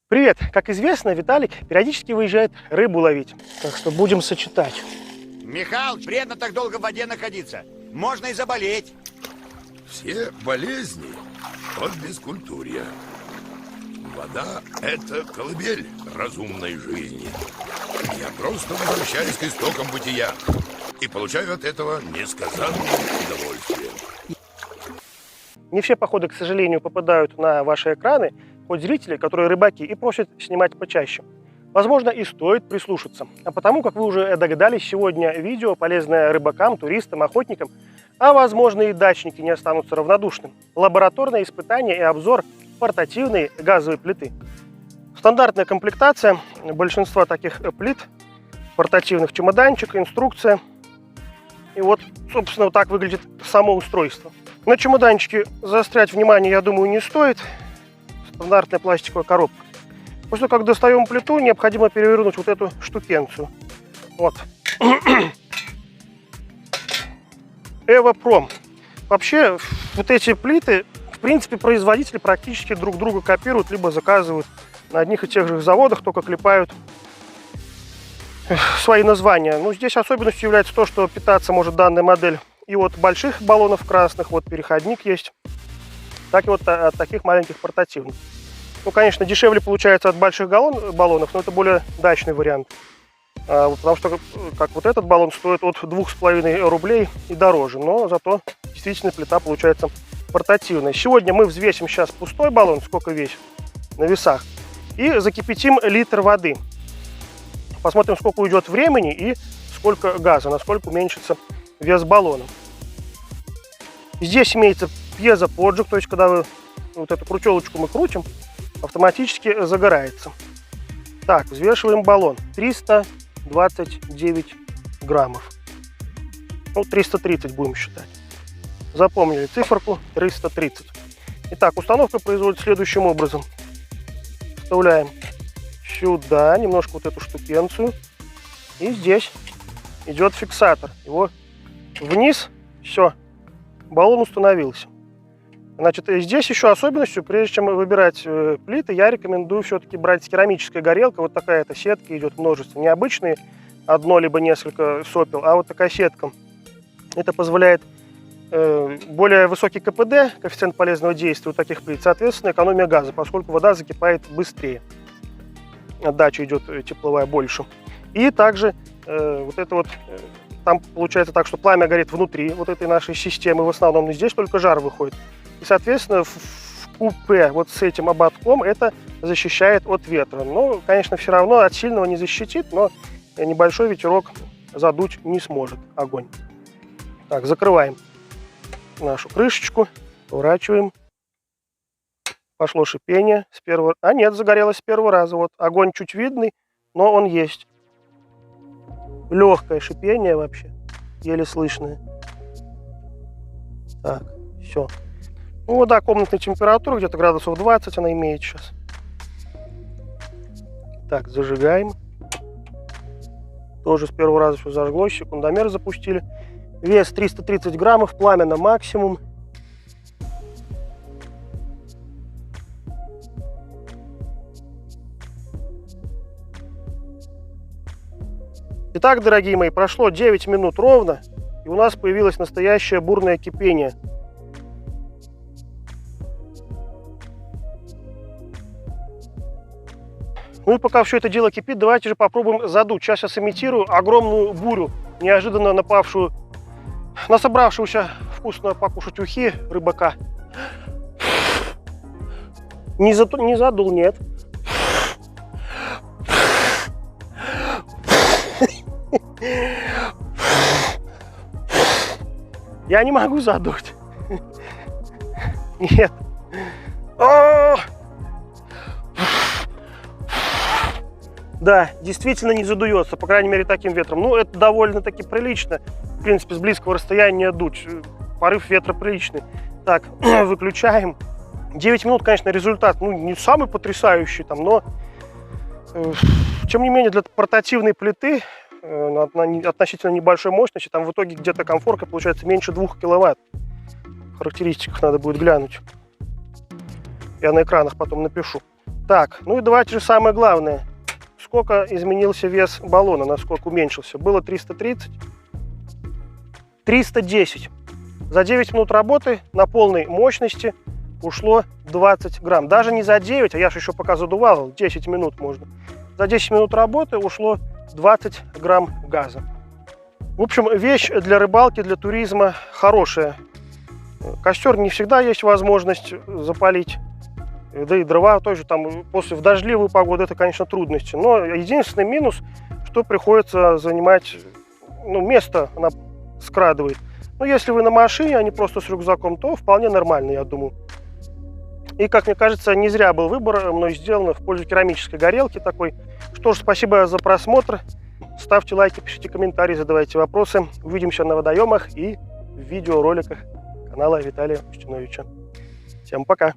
Привет! Как известно, Виталик периодически выезжает рыбу ловить. Так что будем сочетать. Михалыч, вредно так долго в воде находиться. Можно и заболеть. Все болезни от бескультурья. Вода – это колыбель разумной жизни. Я просто возвращаюсь к истокам бытия и получаю от этого несказанное удовольствие. Не все походы, к сожалению, попадают на ваши экраны, хоть зрители, которые рыбаки, и просят снимать почаще. Возможно, и стоит прислушаться. А потому, как вы уже догадались, сегодня видео полезное рыбакам, туристам, охотникам, а возможно и дачники не останутся равнодушным. Лабораторное испытание и обзор портативной газовой плиты. Стандартная комплектация большинства таких плит, портативных: чемоданчик, инструкция. И вот, собственно, вот так выглядит само устройство. На чемоданчике заострять внимание, я думаю, не стоит. Стандартная пластиковая коробка. После того, как достаем плиту, необходимо перевернуть вот эту штукенцию. Вот. Эвопром. Вообще, вот эти плиты, в принципе, производители практически друг друга копируют, либо заказывают на одних и тех же заводах, только клепают свои названия. Ну, здесь особенностью является то, что питаться может данная модель и от больших баллонов красных, вот переходник есть, так и вот от таких маленьких портативных. Ну, конечно, дешевле получается от больших баллонов, но это более дачный вариант. Потому что как вот этот баллон стоит от 2,5 рублей и дороже, но зато действительно плита получается портативная. Сегодня мы взвесим сейчас пустой баллон, сколько весит на весах, и закипятим литр воды. Посмотрим, сколько уйдет времени и сколько газа, насколько уменьшится вес баллона. Здесь имеется пьезоподжиг, то есть когда вы вот эту крутелочку мы крутим, автоматически загорается. Так, взвешиваем баллон. 329 граммов. Ну, 330 будем считать. Запомнили циферку 330. Итак, установка производится следующим образом. Вставляем сюда немножко вот эту штукенцию. И здесь идет фиксатор. Его вниз. Все. Баллон установился. Значит, здесь еще особенностью, прежде чем выбирать плиты, я рекомендую все-таки брать керамическая горелка. Вот такая-то сетка идет множество. Не обычные одно либо несколько сопел, а вот такая сетка. Это позволяет более высокий КПД, коэффициент полезного действия у таких плит, соответственно, экономия газа, поскольку вода закипает быстрее. Отдача идет тепловая больше. И также вот это вот, там получается так, что пламя горит внутри вот этой нашей системы в основном, но здесь только жар выходит. И, соответственно, в купе вот с этим ободком это защищает от ветра. Но, конечно, все равно от сильного не защитит, но небольшой ветерок задуть не сможет огонь. Так, закрываем нашу крышечку, поворачиваем. Пошло шипение с первого... А нет, загорелось с первого раза. Вот огонь чуть видный, но он есть. Легкое шипение вообще, еле слышное. Так, все. Ну, вода комнатной температуры, где-то градусов 20 она имеет сейчас. Так, зажигаем. Тоже с первого раза все зажглось, секундомер запустили. Вес 330 граммов, пламя на максимум. Итак, дорогие мои, прошло 9 минут ровно, и у нас появилось настоящее бурное кипение. Ну и пока все это дело кипит, давайте же попробуем задуть. Сейчас я сымитирую огромную бурю, неожиданно напавшую на собравшегося вкусно покушать ухи рыбака. Не задул, нет. Я не могу задуть. Нет. Да, действительно не задуется, по крайней мере, таким ветром. Ну, это довольно-таки прилично. В принципе, с близкого расстояния дуть. Порыв ветра приличный. Так, выключаем. 9 минут, конечно, результат, ну, не самый потрясающий, там, но, тем не менее, для портативной плиты относительно небольшой мощности, там в итоге где-то комфорка получается меньше 2 киловатт. В характеристиках надо будет глянуть. Я на экранах потом напишу. Так, ну и давайте же самое главное. Сколько изменился вес баллона, насколько уменьшился? Было 330, 310. За 9 минут работы на полной мощности ушло 20 грамм. Даже не за 9, а я же еще пока задувал, 10 минут можно. За 10 минут работы ушло 20 грамм газа. В общем, вещь для рыбалки, для туризма хорошая. Костер не всегда есть возможность запалить. Да и дрова тоже там в дождливую погоду это, конечно, трудности. Но единственный минус, что приходится занимать, место она скрадывает. Но если вы на машине, а не просто с рюкзаком, то вполне нормально, я думаю. И, как мне кажется, не зря был выбор мной сделан в пользу керамической горелки такой. Что ж, спасибо за просмотр. Ставьте лайки, пишите комментарии, задавайте вопросы. Увидимся на водоемах и в видеороликах канала Виталия Устиновича. Всем пока!